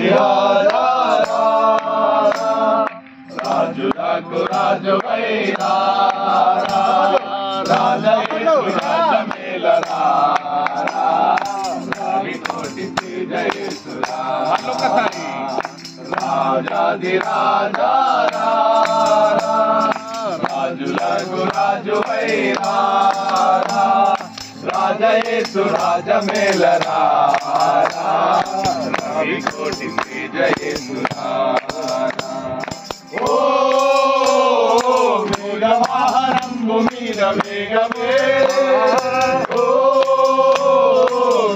రాజారా రాజులకు రాజువైరా రాజయేసు రాజమేలరా రవికోటి తేజయేసురా రాజాది రాజారా రాజులకు రాజువైరా రాజయేసు రాజమేలరా రవికోటి తేజయేసురా ఓ మేఘవాహనంబు మీద వేగమే ఓ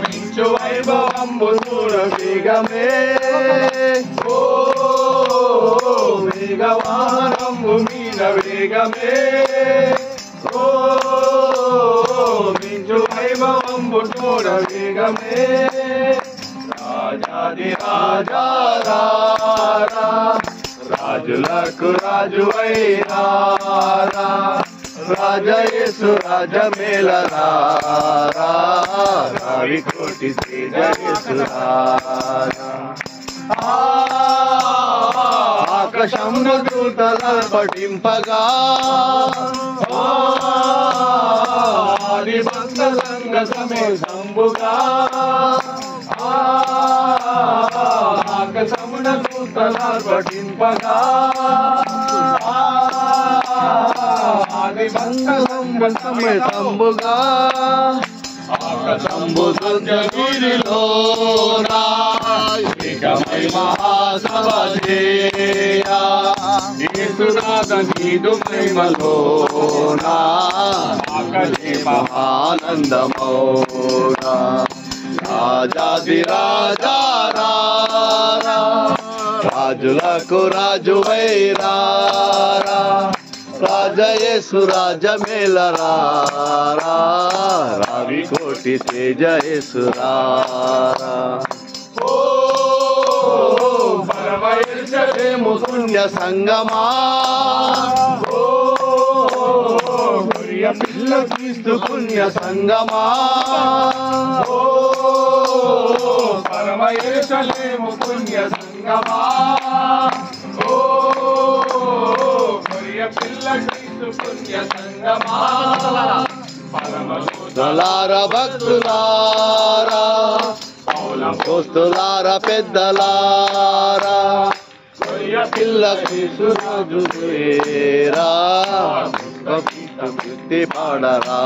మించు వైభవంబు చూడ వేగమే ఓ మేఘవాహనంబు మీద వేగమే ఓ మించు వైభవంబు చూడ వేగమే రాజాది రాజారా రాజులకు రాజువైరా రాజయేసు రాజమేలరా రవికోటి తేజయేసురా ఆకాశంలో దూతల పఠింపగా నిబంధ సంగ సమేతంబుగా ఆకాశమున దూతల పఠింపగా నిబంధ సంగ సమేతంబుగా ఆకాశంబు గిరిలోనా ఏకమై మహాసభ చేయా యేసునాథ నీదు ప్రేమలోనా ఆకలి మహానందమౌనా రాజాది రాజారా రాజులకు రాజువైరా రాజయేసు రాజమేలరా రవికోటి తేజయేసురా ఓ పరమయర్షలేము పుణ్య సంగమా ఓ ప్రియ పిల్ల క్రీస్తు పుణ్య సంగమా ఓ పరమయర్షలేము పుణ్య సంగమా ఓ పిల్ల క్రీస్తు పుణ్య సంగమా పరమదూతలారా భక్తులారా దోస్తులారా పెద్దలారా పిల్ల క్రీస్తు రాజురా భక్తి పాడరా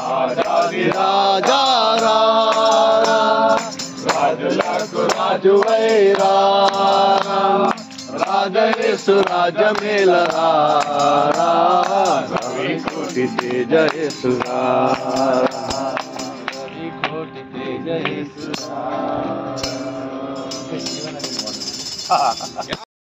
రాజాది రాజారా రాజులకు రాజువైరా రాజయేసు రాజమేలరా రవికోటి తేజయేసురా రవికోటి తేజయేసురా